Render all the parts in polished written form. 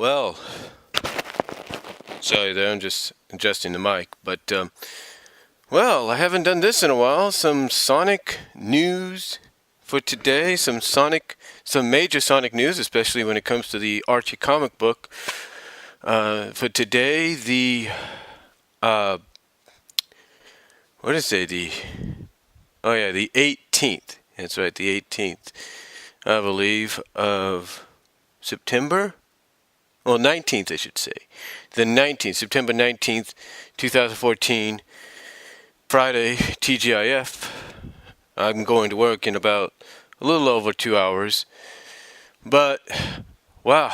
Well, sorry there, I'm just adjusting the mic. But, well, I haven't done this in a while. Some Sonic news for today. Some major Sonic news, especially when it comes to the Archie comic book. For today, what is it? The 18th. That's right, the 18th, I believe, of September. Well, 19th, I should say. The 19th, September 19th, 2014, Friday, TGIF. I'm going to work in about a little over 2 hours. But, wow.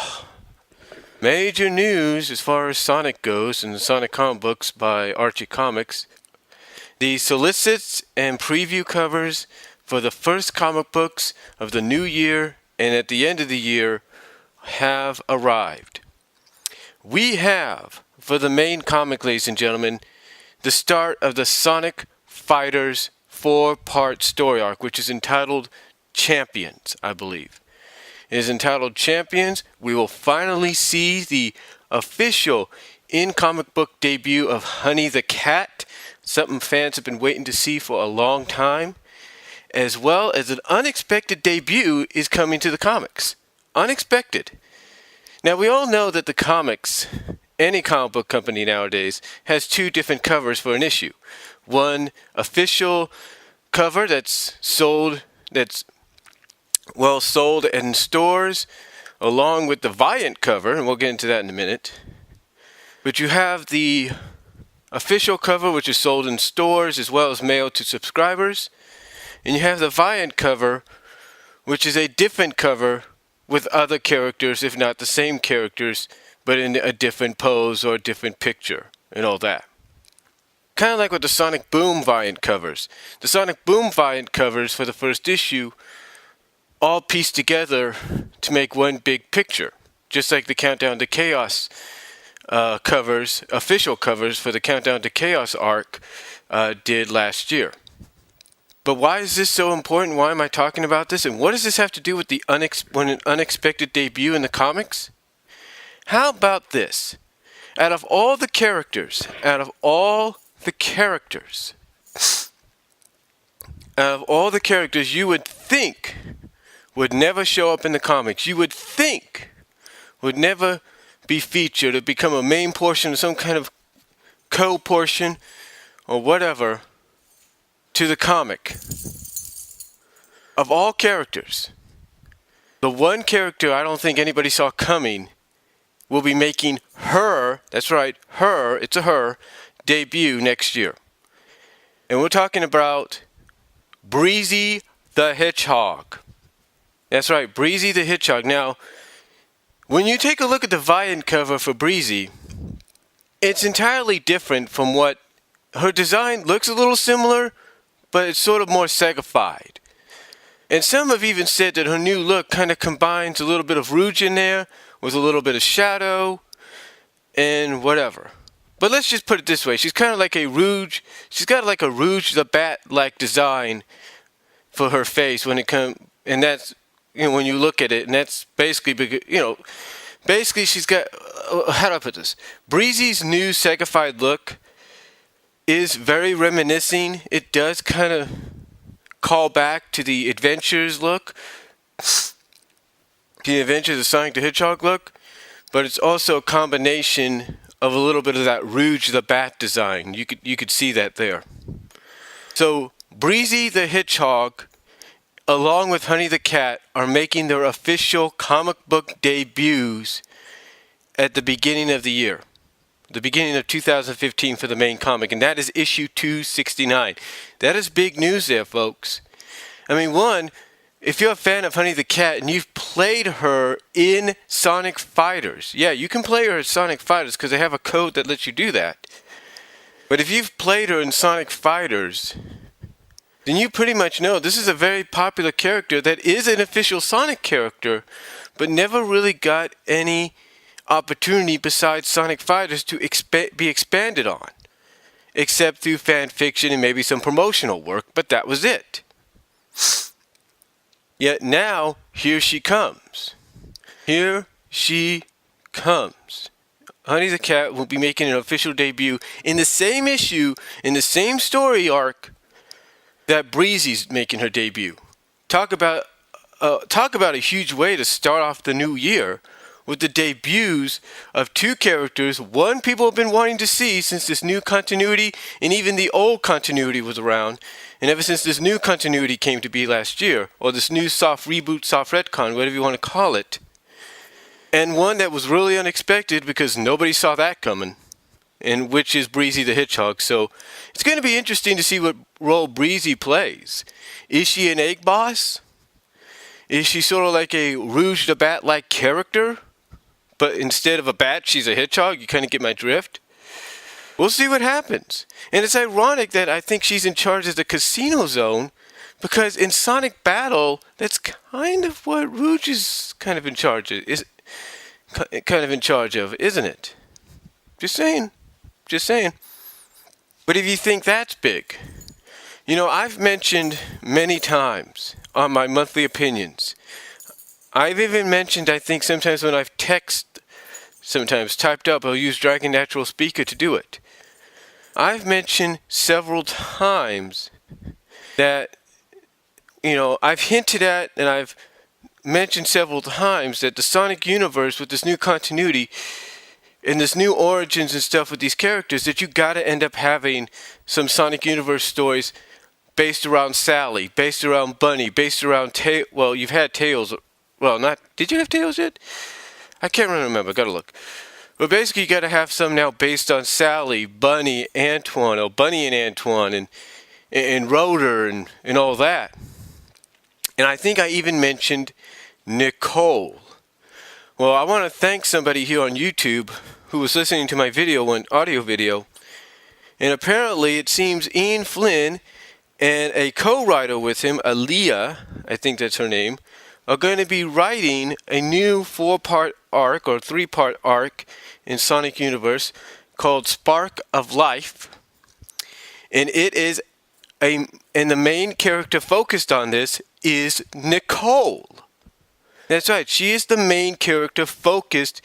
Major news as far as Sonic goes and the Sonic comic books by Archie Comics. The solicits and preview covers for the first comic books of the new year and at the end of the year have arrived. We have, for the main comic, ladies and gentlemen, the start of the Sonic Fighters 4-part story arc, which is entitled Champions, I believe. It is entitled Champions. We will finally see the official in-comic book debut of Honey the Cat, something fans have been waiting to see for a long time, as well as an unexpected debut is coming to the comics. Unexpected. Now, we all know that the comics, any comic book company nowadays, has two different covers for an issue. One official cover that's sold in stores, along with the Viant cover, and we'll get into that in a minute. But you have the official cover, which is sold in stores as well as mailed to subscribers. And you have the Viant cover, which is a different cover with other characters, if not the same characters, but in a different pose or a different picture and all that. Kind of like with the Sonic Boom Viant covers. The Sonic Boom Viant covers for the first issue all pieced together to make one big picture, just like the Countdown to Chaos covers, official covers for the Countdown to Chaos arc did last year. But why is this so important? Why am I talking about this? And what does this have to do with the an unexpected debut in the comics? How about this? Out of all the characters you would think would never show up in the comics, you would think would never be featured or become a main portion of some kind of co-portion or whatever to the comic. Of all characters, the one character I don't think anybody saw coming will be making her, that's right, it's a her, debut next year. And we're talking about Breezy the Hedgehog. That's right, Breezy the Hedgehog. Now, when you take a look at the Viant cover for Breezy, it's entirely different from what her design looks a little similar, but it's sort of more Sega-fied. And some have even said that her new look kind of combines a little bit of rouge in there with a little bit of shadow and whatever. But let's just put it this way. She's kind of like she's got like a Rouge the Bat-like design for her face when it comes, and that's, when you look at it, and that's basically, basically she's got, how do I put this? Breezy's new Sega-fied look is very reminiscing. It does kind of call back to the Adventures look, the Adventures of Sonic the Hedgehog look, but it's also a combination of a little bit of that Rouge the Bat design. You could see that there. So Breezy the Hedgehog, along with Honey the Cat, are making their official comic book debuts at the beginning of the year. The beginning of 2015 for the main comic, and that is issue 269. That is big news there, folks. I mean, one, if you're a fan of Honey the Cat and you've played her in Sonic Fighters, yeah, you can play her in Sonic Fighters because they have a code that lets you do that. But if you've played her in Sonic Fighters, then you pretty much know this is a very popular character that is an official Sonic character, but never really got any opportunity besides Sonic Fighters to be expanded on, except through fan fiction and maybe some promotional work, but that was it. Yet now, here she comes. Here she comes. Honey the Cat will be making an official debut in the same issue, in the same story arc that Breezy's making her debut. Talk about a huge way to start off the new year with the debuts of two characters, one people have been wanting to see since this new continuity and even the old continuity was around, and ever since this new continuity came to be last year, or this new soft reboot, soft retcon, whatever you want to call it. And one that was really unexpected because nobody saw that coming, and which is Breezy the Hedgehog. So it's going to be interesting to see what role Breezy plays. Is she an egg boss? Is she sort of like a Rouge the Bat-like character? But instead of a bat, she's a hedgehog? You kind of get my drift? We'll see what happens. And it's ironic that I think she's in charge of the Casino Zone, because in Sonic Battle, that's kind of what Rouge is kind of in charge of. Isn't it? Just saying. But if you think that's big, you know, I've mentioned many times on my monthly opinions. I've even mentioned, I think sometimes when I've sometimes typed up, I'll use Dragon Natural Speaker to do it. I've mentioned several times that, you know, I've hinted at and I've mentioned several times that the Sonic universe with this new continuity and this new origins and stuff with these characters, that you gotta end up having some Sonic universe stories based around Sally, based around Bunny, based around well, you've had Tails. Well, did you have Tails yet? I can't really remember, gotta look. But basically you gotta have some now based on Sally, Bunny, Antoine, or Bunny and Antoine, and Rotor, and all that. And I think I even mentioned Nicole. Well, I want to thank somebody here on YouTube who was listening to my audio video. And apparently it seems Ian Flynn and a co-writer with him, Aaliyah, I think that's her name, are going to be writing a new 4-part arc or 3-part arc in Sonic Universe called Spark of Life. And it is and the main character focused on this is Nicole. That's right, she is the main character focused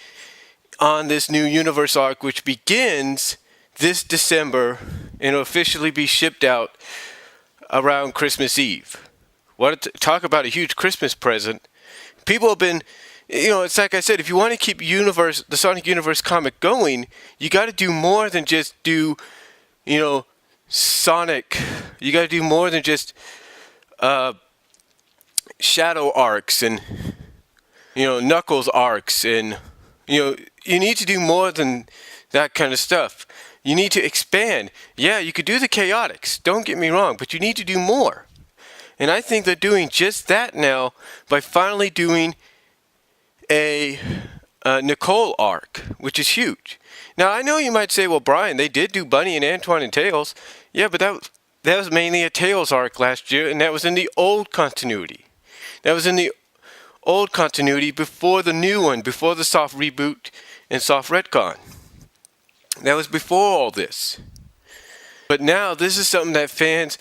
on this new universe arc, which begins this December and will officially be shipped out around Christmas Eve. Talk about a huge Christmas present. People have been, you know, it's like I said, if you want to keep the Sonic Universe comic going, you got to do more than just do, you know, Sonic. You got to do more than just Shadow arcs and, you know, Knuckles arcs, and, you know, you need to do more than that kind of stuff. You need to expand. Yeah, you could do the Chaotix, don't get me wrong, but you need to do more. And I think they're doing just that now by finally doing a Nicole arc, which is huge. Now, I know you might say, well, Brian, they did do Bunny and Antoine and Tails. Yeah, but that was mainly a Tails arc last year, and that was in the old continuity. That was in the old continuity before the new one, before the soft reboot and soft retcon. That was before all this. But now this is something that fans,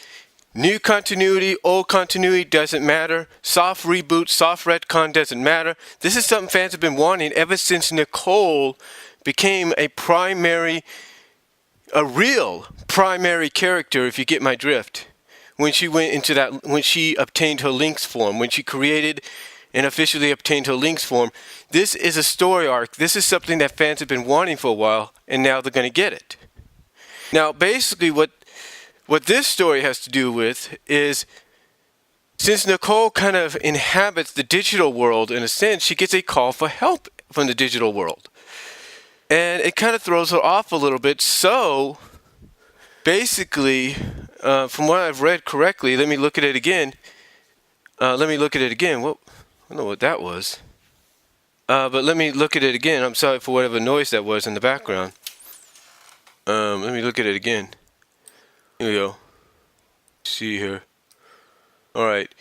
new continuity, old continuity, doesn't matter. Soft reboot, soft retcon, doesn't matter. This is something fans have been wanting ever since Nicole became a real primary character, if you get my drift. When she when she obtained her Lynx form, when she created and officially obtained her Lynx form. This is a story arc. This is something that fans have been wanting for a while, and now they're going to get it. Now, basically, what this story has to do with is, since Nicole kind of inhabits the digital world, in a sense, she gets a call for help from the digital world. And it kind of throws her off a little bit. So, basically, from what I've read correctly, let me look at it again. Well, I don't know what that was. But let me look at it again. I'm sorry for whatever noise that was in the background. Let me look at it again. Here we go. See here. Alright.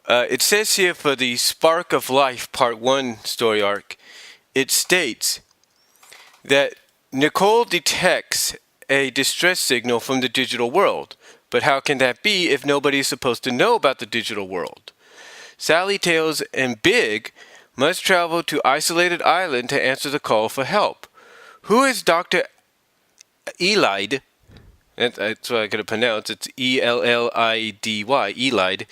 It says here for the Spark of Life Part 1 story arc, it states that Nicole detects a distress signal from the digital world. But how can that be if nobody is supposed to know about the digital world? Sally, Tails, and Big must travel to isolated island to answer the call for help. Who is Dr. Elide? That's what I gotta pronounce. It's Ellidy, Elide.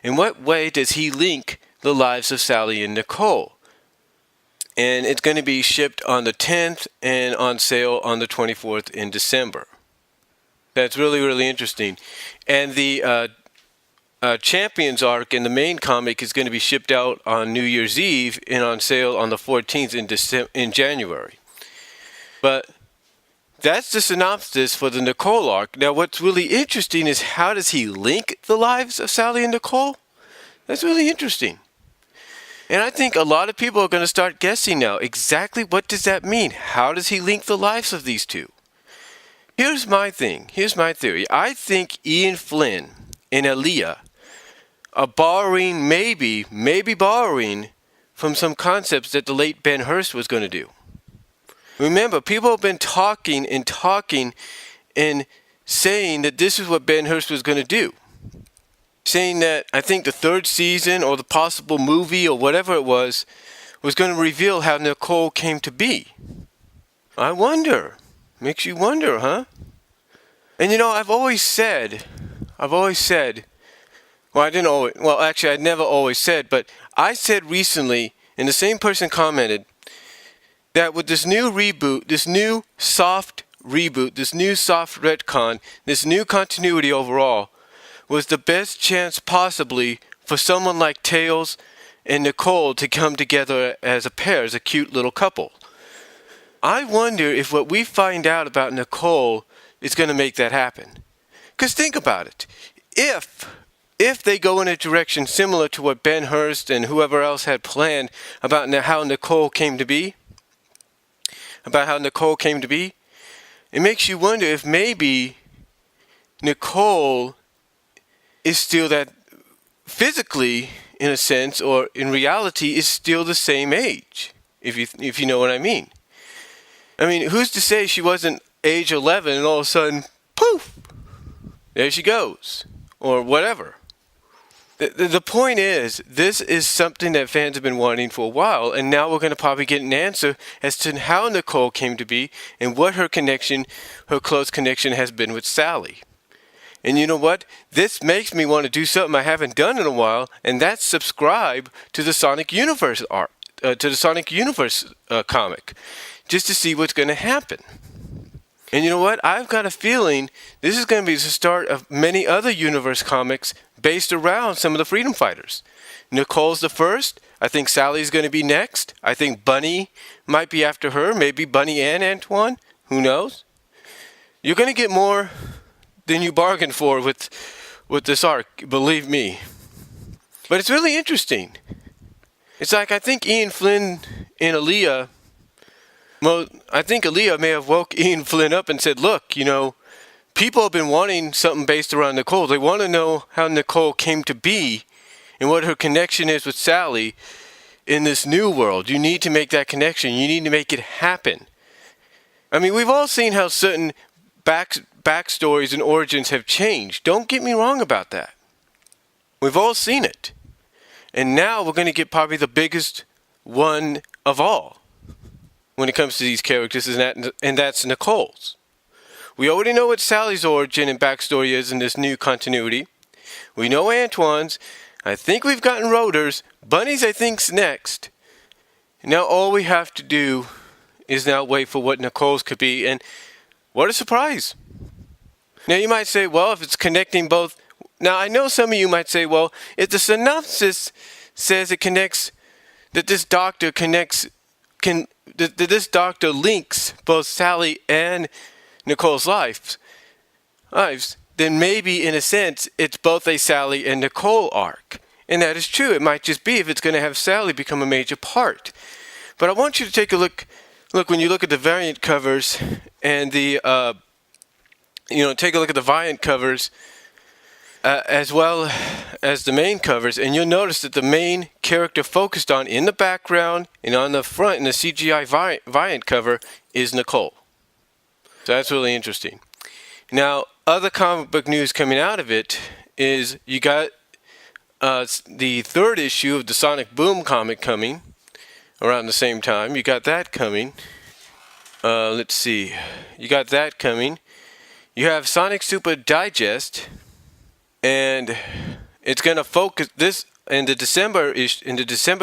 In what way does he link the lives of Sally and Nicole? And it's going to be shipped on the 10th and on sale on the 24th in December. That's really, really interesting. And the Champions arc in the main comic is going to be shipped out on New Year's Eve and on sale on the 14th in January. But that's the synopsis for the Nicole arc. Now, what's really interesting is how does he link the lives of Sally and Nicole? That's really interesting. And I think a lot of people are going to start guessing now, exactly what does that mean? How does he link the lives of these two? Here's my thing. Here's my theory. I think Ian Flynn and Aaliyah are borrowing, maybe borrowing from some concepts that the late Ben Hurst was going to do. Remember, people have been talking and saying that this is what Ben Hurst was going to do. Saying that I think the third season or the possible movie or whatever it was going to reveal how Nicole came to be. I wonder. Makes you wonder, huh? And you know, I've always said, well, actually I never always said, but I said recently, and the same person commented, that with this new reboot, this new soft reboot, this new soft retcon, this new continuity overall, was the best chance possibly for someone like Tails and Nicole to come together as a pair, as a cute little couple. I wonder if what we find out about Nicole is going to make that happen. Because think about it. If they go in a direction similar to what Ben Hurst and whoever else had planned about how Nicole came to be, it makes you wonder if maybe Nicole is still that physically, in a sense, or in reality, is still the same age, if you know what I mean. I mean, who's to say she wasn't age 11 and all of a sudden, poof, there she goes, or whatever. The point is, this is something that fans have been wanting for a while, and now we're going to probably get an answer as to how Nicole came to be and what her close connection has been with Sally. And you know what? This makes me want to do something I haven't done in a while, and that's subscribe to the Sonic Universe comic, just to see what's going to happen. And you know what? I've got a feeling this is going to be the start of many other universe comics based around some of the freedom fighters. Nicole's the first. I think Sally's going to be next. I think Bunny might be after her. Maybe Bunny and Antoine. Who knows? You're going to get more than you bargained for with this arc, believe me. But it's really interesting. It's like I think Ian Flynn and Aaliyah, well, I think Aaliyah may have woke Ian Flynn up and said, look, you know, people have been wanting something based around Nicole. They want to know how Nicole came to be and what her connection is with Sally in this new world. You need to make that connection. You need to make it happen. I mean, we've all seen how certain backstories and origins have changed. Don't get me wrong about that. We've all seen it. And now we're going to get probably the biggest one of all when it comes to these characters, and that's Nicole's. We already know what Sally's origin and backstory is in this new continuity. We know Antoine's. I think we've gotten Rotor's. Bunny's, I think's next. Now all we have to do is now wait for what Nicole's could be, and what a surprise. Now you might say, well, if it's connecting both... Now I know some of you might say, well, if the synopsis says it connects, that this doctor this doctor links both Sally and Nicole's lives, then maybe in a sense it's both a Sally and Nicole arc. And that is true. It might just be if it's going to have Sally become a major part. But I want you to take a look when you look at the variant covers and the take a look at the variant covers as well as the main covers, and you'll notice that the main character focused on in the background and on the front in the CGI variant cover is Nicole. So that's really interesting. Now, other comic book news coming out of it is you got the third issue of the Sonic Boom comic coming. around the same time. You got that coming. Let's see. You got that coming. You have Sonic Super Digest, and it's gonna focus this in the December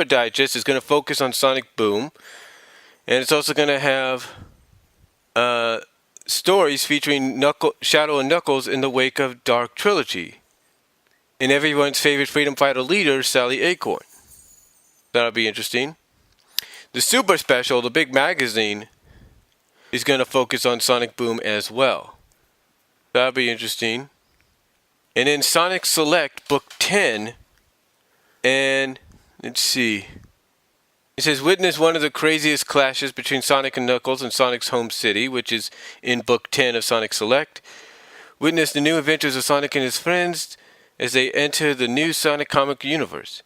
Digest is gonna focus on Sonic Boom, and it's also gonna have stories featuring Shadow and Knuckles in the wake of Dark Trilogy, and everyone's favorite freedom fighter leader, Sally Acorn. That'll be interesting. The Super Special, the big magazine, is going to focus on Sonic Boom as well. That'll be interesting. And then Sonic Select Book 10, and let's see. It says, witness one of the craziest clashes between Sonic and Knuckles in Sonic's home city, which is in Book 10 of Sonic Select. Witness the new adventures of Sonic and his friends as they enter the new Sonic comic universe.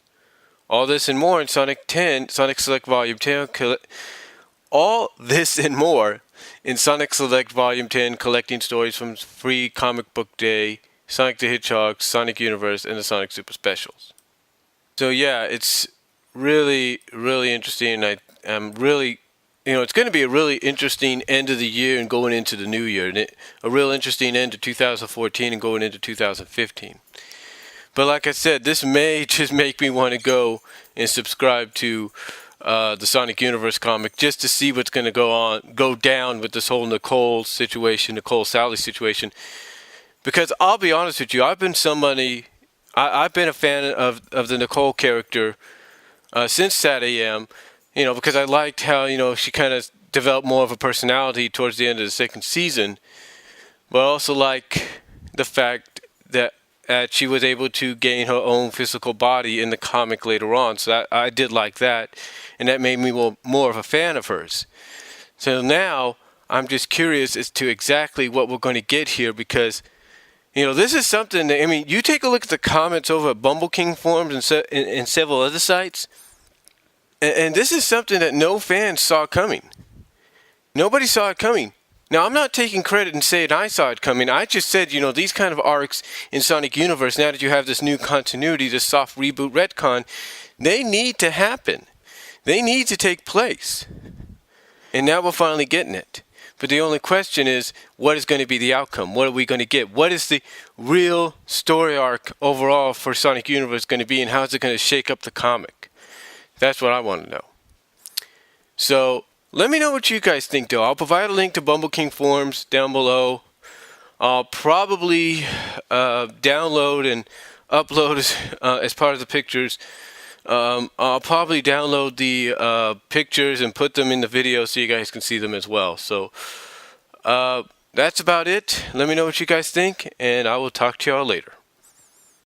All this and more in Sonic Select Volume 10. All this and more in Sonic Select Volume 10, collecting stories from Free Comic Book Day, Sonic the Hedgehog, Sonic Universe, and the Sonic Super Specials. So yeah, it's really, really interesting. I'm really, it's going to be a really interesting end of the year and going into the new year. And a real interesting end to 2014 and going into 2015. But like I said, this may just make me want to go and subscribe to the Sonic Universe comic just to see what's going to go down with this whole Nicole Sally situation. Because I'll be honest with you, I've been a fan of the Nicole character since Sad AM, because I liked how, she kind of developed more of a personality towards the end of the second season. But I also like the fact that she was able to gain her own physical body in the comic later on. So I did like that, and that made me more of a fan of hers. So now I'm just curious as to exactly what we're going to get here, because this is something that, you take a look at the comments over at Bumble King forums and several other sites, and this is something that no fans saw coming. Nobody saw it coming. Now, I'm not taking credit and saying I saw it coming. I just said, these kind of arcs in Sonic Universe, now that you have this new continuity, this soft reboot retcon, they need to happen. They need to take place. And now we're finally getting it. But the only question is, what is going to be the outcome? What are we going to get? What is the real story arc overall for Sonic Universe going to be, and how is it going to shake up the comic? That's what I want to know. So let me know what you guys think, though. I'll provide a link to Bumble King forums down below. I'll probably download and upload as part of the pictures. I'll probably download the pictures and put them in the video so you guys can see them as well. So that's about it. Let me know what you guys think, and I will talk to y'all later.